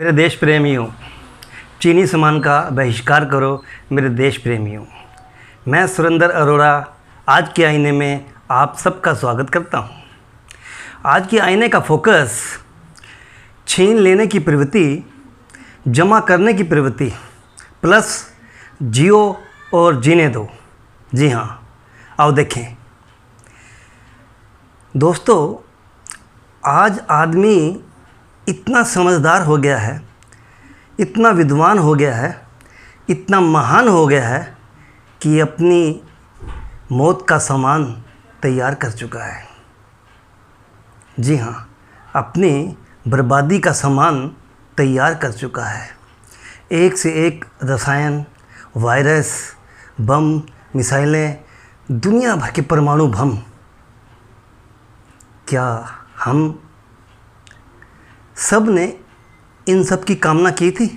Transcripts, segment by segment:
मेरे देश प्रेमियों, चीनी सामान का बहिष्कार करो मेरे देश प्रेमियों। मैं सुरेंद्र अरोड़ा आज के आईने में आप सबका स्वागत करता हूं। आज के आईने का फोकस छीन लेने की प्रवृत्ति, जमा करने की प्रवृत्ति प्लस जियो और जीने दो। जी हाँ, आओ देखें। दोस्तों, आज आदमी इतना समझदार हो गया है, इतना विद्वान हो गया है, इतना महान हो गया है कि अपनी मौत का सामान तैयार कर चुका है। जी हाँ, अपनी बर्बादी का सामान तैयार कर चुका है। एक से एक रसायन, वायरस, बम, मिसाइलें, दुनिया भर के परमाणु बम। क्या हम सब ने इन सब की कामना की थी?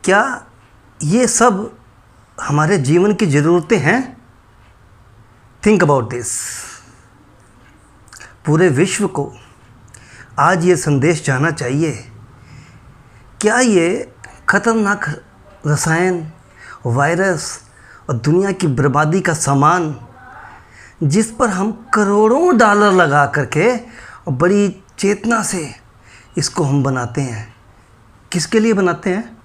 क्या ये सब हमारे जीवन की ज़रूरतें हैं? Think about this. पूरे विश्व को आज ये संदेश जाना चाहिए। क्या ये खतरनाक रसायन, वायरस और दुनिया की बर्बादी का सामान, जिस पर हम करोड़ों डॉलर लगा करके और बड़ी चेतना से इसको हम बनाते हैं, किसके लिए बनाते हैं?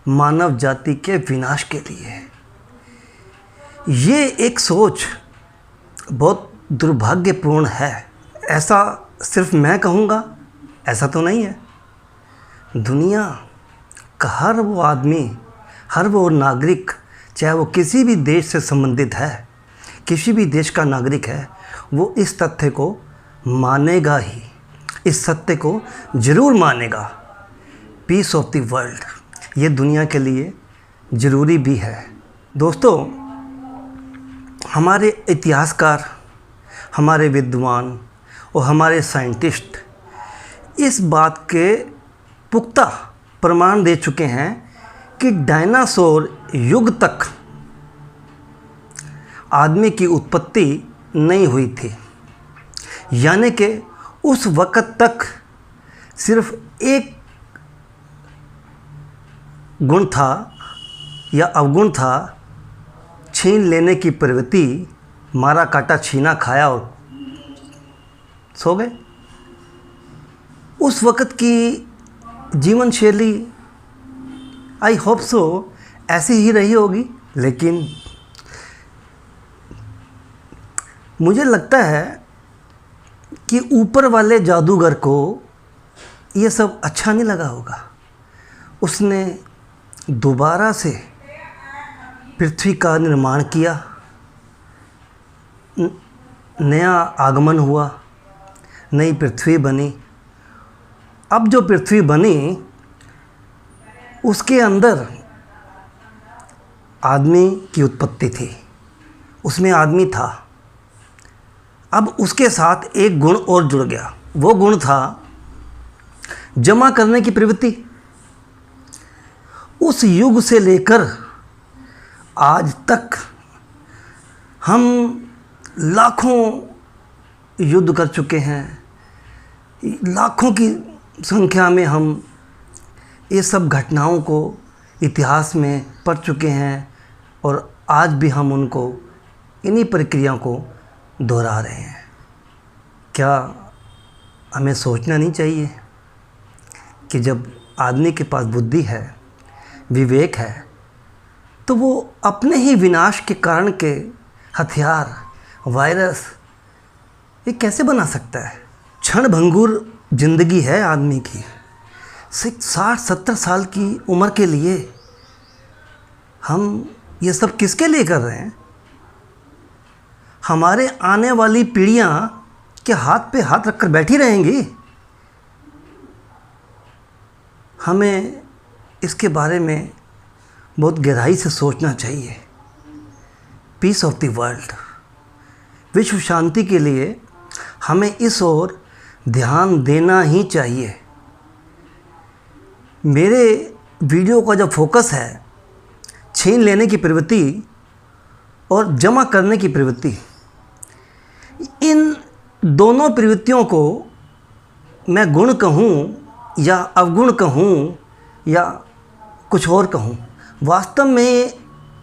मानव जाति के विनाश के लिए। ये एक सोच बहुत दुर्भाग्यपूर्ण है। ऐसा सिर्फ मैं कहूँगा, ऐसा तो नहीं है। दुनिया का हर वो आदमी, हर वो नागरिक, चाहे वो किसी भी देश से संबंधित है, किसी भी देश का नागरिक है, वो इस तथ्य को मानेगा ही, इस सत्य को ज़रूर मानेगा। पीस ऑफ द वर्ल्ड, ये दुनिया के लिए ज़रूरी भी है। दोस्तों, हमारे इतिहासकार, हमारे विद्वान और हमारे साइंटिस्ट इस बात के पुख्ता प्रमाण दे चुके हैं कि डायनासोर युग तक आदमी की उत्पत्ति नहीं हुई थी। यानी कि उस वक़्त तक सिर्फ एक गुण था या अवगुण था, छीन लेने की प्रवृत्ति। मारा काटा छीना खाया और सो गए। उस वक़्त की जीवन शैली आई होप सो ऐसी ही रही होगी, लेकिन मुझे लगता है कि ऊपर वाले जादूगर को ये सब अच्छा नहीं लगा होगा। उसने दोबारा से पृथ्वी का निर्माण किया, नया आगमन हुआ, नई पृथ्वी बनी। अब जो पृथ्वी बनी उसके अंदर आदमी की उत्पत्ति थी, उसमें आदमी था। अब उसके साथ एक गुण और जुड़ गया। वो गुण था जमा करने की प्रवृत्ति। उस युग से लेकर आज तक हम लाखों युद्ध कर चुके हैं, लाखों की संख्या में हम ये सब घटनाओं को इतिहास में पढ़ चुके हैं और आज भी हम उनको, इन्हीं प्रक्रियाओं को दोहरा रहे हैं। क्या हमें सोचना नहीं चाहिए कि जब आदमी के पास बुद्धि है, विवेक है, तो वो अपने ही विनाश के कारण के हथियार, वायरस ये कैसे बना सकता है? क्षण भंगुर जिंदगी है आदमी की। 60-70 साल की उम्र के लिए हम ये सब किसके लिए कर रहे हैं? हमारे आने वाली पीढ़ियां क्या हाथ पे हाथ रखकर बैठी रहेंगी? हमें इसके बारे में बहुत गहराई से सोचना चाहिए। पीस ऑफ द वर्ल्ड, विश्व शांति के लिए हमें इस ओर ध्यान देना ही चाहिए। मेरे वीडियो का जो फोकस है छीन लेने की प्रवृत्ति और जमा करने की प्रवृत्ति, इन दोनों प्रवृत्तियों को मैं गुण कहूँ या अवगुण कहूँ या कुछ और कहूँ, वास्तव में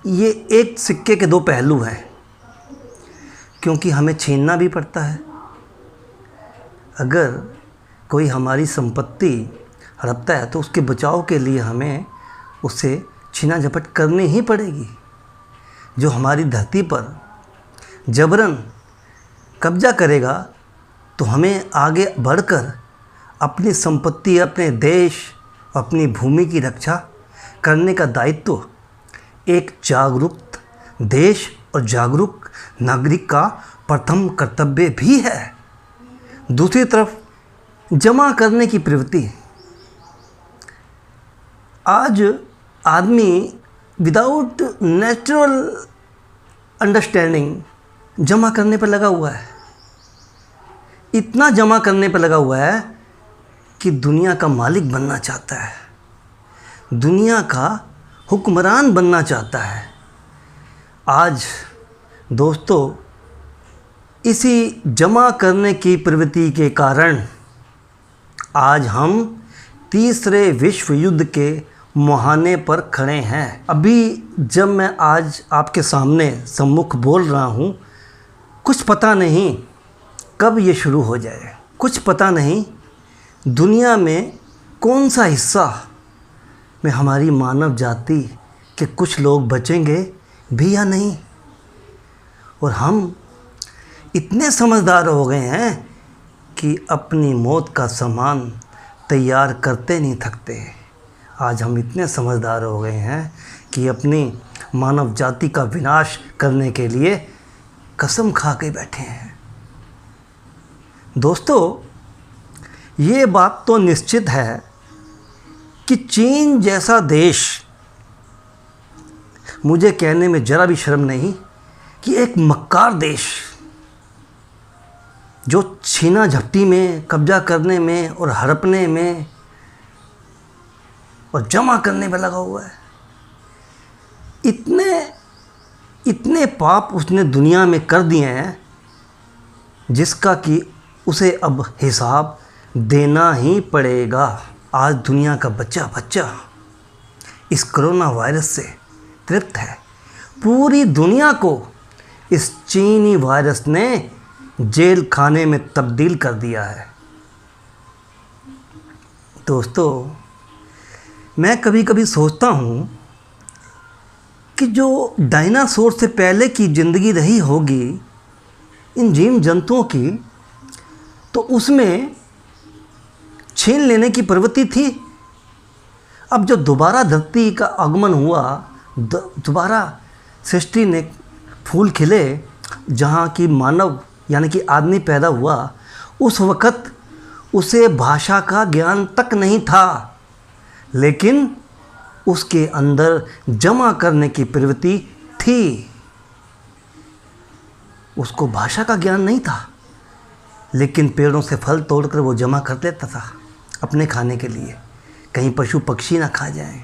ये एक सिक्के के दो पहलू हैं, क्योंकि हमें छीनना भी पड़ता है। अगर कोई हमारी संपत्ति हड़पता है तो उसके बचाव के लिए हमें उससे छीना झपट करनी ही पड़ेगी। जो हमारी धरती पर जबरन कब्जा करेगा तो हमें आगे बढ़कर अपनी संपत्ति, अपने देश, अपनी भूमि की रक्षा करने का दायित्व एक जागरूक देश और जागरूक नागरिक का प्रथम कर्तव्य भी है। दूसरी तरफ जमा करने की प्रवृत्ति। आज आदमी विदाउट नेचुरल अंडरस्टैंडिंग जमा करने पर लगा हुआ है। इतना जमा करने पर लगा हुआ है कि दुनिया का मालिक बनना चाहता है, दुनिया का हुक्मरान बनना चाहता है। आज दोस्तों, इसी जमा करने की प्रवृत्ति के कारण आज हम तीसरे विश्व युद्ध के मुहाने पर खड़े हैं। अभी जब मैं आज आपके सामने सम्मुख बोल रहा हूँ, कुछ पता नहीं कब ये शुरू हो जाए, कुछ पता नहीं दुनिया में कौन सा हिस्सा में हमारी मानव जाति के कुछ लोग बचेंगे भी या नहीं। और हम इतने समझदार हो गए हैं कि अपनी मौत का सामान तैयार करते नहीं थकते। आज हम इतने समझदार हो गए हैं कि अपनी मानव जाति का विनाश करने के लिए कसम खा के बैठे हैं। दोस्तों, ये बात तो निश्चित है कि चीन जैसा देश, मुझे कहने में ज़रा भी शर्म नहीं कि एक मक्कार देश जो छीना झपटी में, कब्जा करने में और हड़पने में और जमा करने में लगा हुआ है, इतने पाप उसने दुनिया में कर दिए हैं जिसका कि उसे अब हिसाब देना ही पड़ेगा। आज दुनिया का बच्चा बच्चा इस कोरोना वायरस से तृप्त है। पूरी दुनिया को इस चीनी वायरस ने जेल खाने में तब्दील कर दिया है। दोस्तों, मैं कभी कभी सोचता हूँ कि जो डायनासोर से पहले की ज़िंदगी रही होगी इन जीव जंतुओं की, तो उसमें छीन लेने की प्रवृत्ति थी। अब जो दोबारा धरती का आगमन हुआ, दोबारा सृष्टि ने फूल खिले, जहाँ की मानव यानी कि आदमी पैदा हुआ, उस वक़्त उसे भाषा का ज्ञान तक नहीं था, लेकिन उसके अंदर जमा करने की प्रवृत्ति थी। उसको भाषा का ज्ञान नहीं था, लेकिन पेड़ों से फल तोड़कर वो जमा कर लेता था अपने खाने के लिए, कहीं पशु पक्षी ना खा जाएं।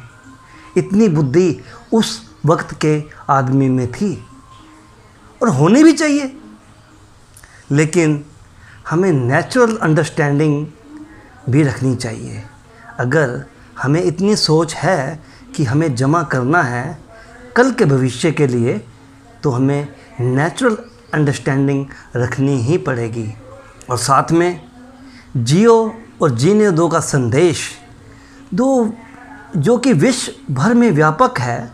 इतनी बुद्धि उस वक्त के आदमी में थी और होनी भी चाहिए। लेकिन हमें नेचुरल अंडरस्टैंडिंग भी रखनी चाहिए। अगर हमें इतनी सोच है कि हमें जमा करना है कल के भविष्य के लिए, तो हमें नेचुरल अंडरस्टैंडिंग रखनी ही पड़ेगी। और साथ में जियो और जीने दो का संदेश दो, जो कि विश्व भर में व्यापक है,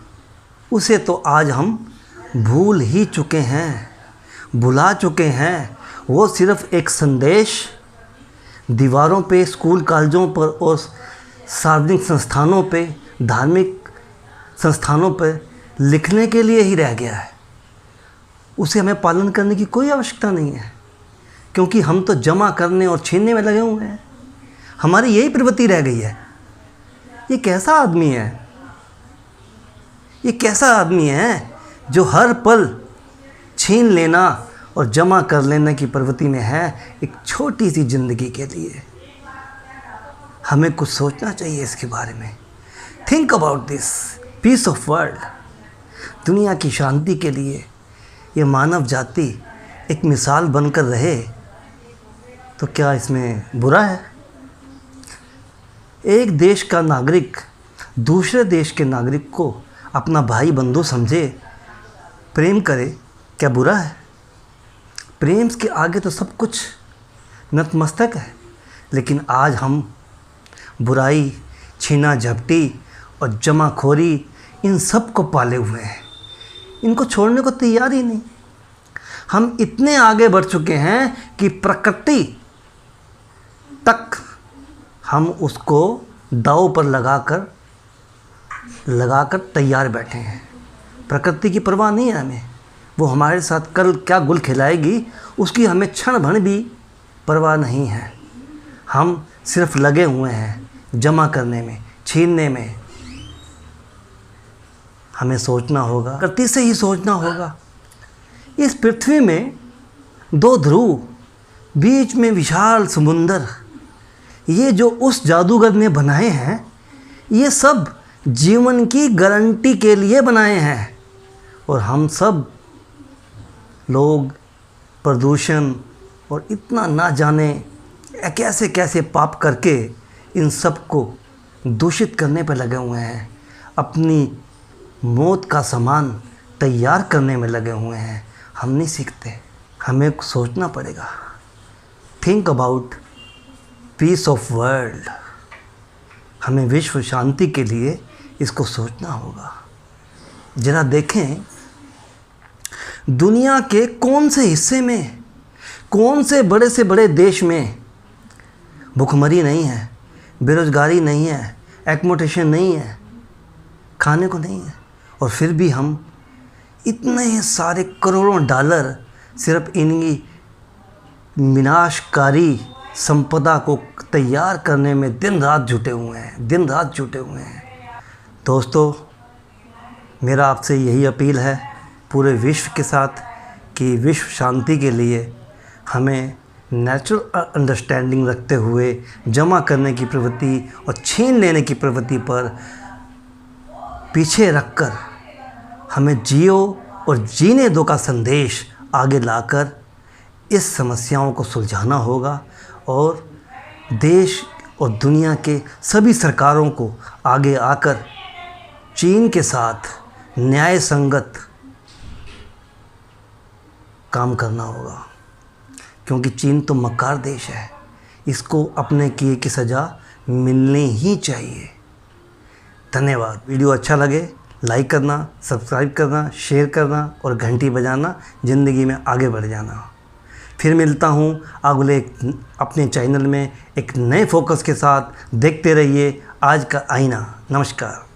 उसे तो आज हम भूल ही चुके हैं, भुला चुके हैं। वो सिर्फ़ एक संदेश दीवारों पे, स्कूल कॉलेजों पर और सार्वजनिक संस्थानों पे, धार्मिक संस्थानों पर लिखने के लिए ही रह गया है। उसे हमें पालन करने की कोई आवश्यकता नहीं है, क्योंकि हम तो जमा करने और छीनने में लगे हुए हैं। हमारी यही प्रवृत्ति रह गई है। ये कैसा आदमी है, ये कैसा आदमी है जो हर पल छीन लेना और जमा कर लेने की प्रवृत्ति में है एक छोटी सी ज़िंदगी के लिए। हमें कुछ सोचना चाहिए इसके बारे में। Think about this peace of world. दुनिया की शांति के लिए ये मानव जाति एक मिसाल बनकर रहे, तो क्या इसमें बुरा है? एक देश का नागरिक दूसरे देश के नागरिक को अपना भाई बंधु समझे, प्रेम करे, क्या बुरा है? प्रेम के आगे तो सब कुछ नतमस्तक है। लेकिन आज हम बुराई, छीना झपटी और जमाखोरी इन सब को पाले हुए हैं। इनको छोड़ने को तैयार ही नहीं। हम इतने आगे बढ़ चुके हैं कि प्रकृति तक हम उसको दांव पर लगाकर तैयार बैठे हैं। प्रकृति की परवाह नहीं है हमें। वो हमारे साथ कल क्या गुल खिलाएगी उसकी हमें क्षण भर भी परवाह नहीं है। हम सिर्फ लगे हुए हैं जमा करने में, छीनने में। हमें सोचना होगा, प्रकृति से ही सोचना होगा। इस पृथ्वी में 2 ध्रुव, बीच में विशाल समुंदर, ये जो उस जादूगर ने बनाए हैं, ये सब जीवन की गारंटी के लिए बनाए हैं। और हम सब लोग प्रदूषण और इतना ना जाने कैसे कैसे पाप करके इन सब को दूषित करने पर लगे हुए हैं। अपनी मौत का सामान तैयार करने में लगे हुए हैं। हम नहीं सीखते। हमें सोचना पड़ेगा। Think about piece of world. हमें विश्व शांति के लिए इसको सोचना होगा। जरा देखें दुनिया के कौन से हिस्से में, कौन से बड़े से बड़े देश में भुखमरी नहीं है, बेरोजगारी नहीं है, एक्सप्लॉयटेशन नहीं है, खाने को नहीं है। और फिर भी हम इतने सारे करोड़ों डॉलर सिर्फ इनकी विनाशकारी संपदा को तैयार करने में दिन रात जुटे हुए हैं। दोस्तों, मेरा आपसे यही अपील है पूरे विश्व के साथ कि विश्व शांति के लिए हमें नेचुरल अंडरस्टैंडिंग रखते हुए जमा करने की प्रवृत्ति और छीन लेने की प्रवृत्ति पर पीछे रखकर हमें जियो और जीने दो का संदेश आगे लाकर इस समस्याओं को सुलझाना होगा। और देश और दुनिया के सभी सरकारों को आगे आकर चीन के साथ न्याय संगत काम करना होगा, क्योंकि चीन तो मक्कार देश है। इसको अपने किए की सज़ा मिलनी ही चाहिए। धन्यवाद। वीडियो अच्छा लगे लाइक करना, सब्सक्राइब करना, शेयर करना और घंटी बजाना, ज़िंदगी में आगे बढ़ जाना। फिर मिलता हूँ अगले अपने चैनल में एक नए फोकस के साथ। देखते रहिए आज का आईना। नमस्कार।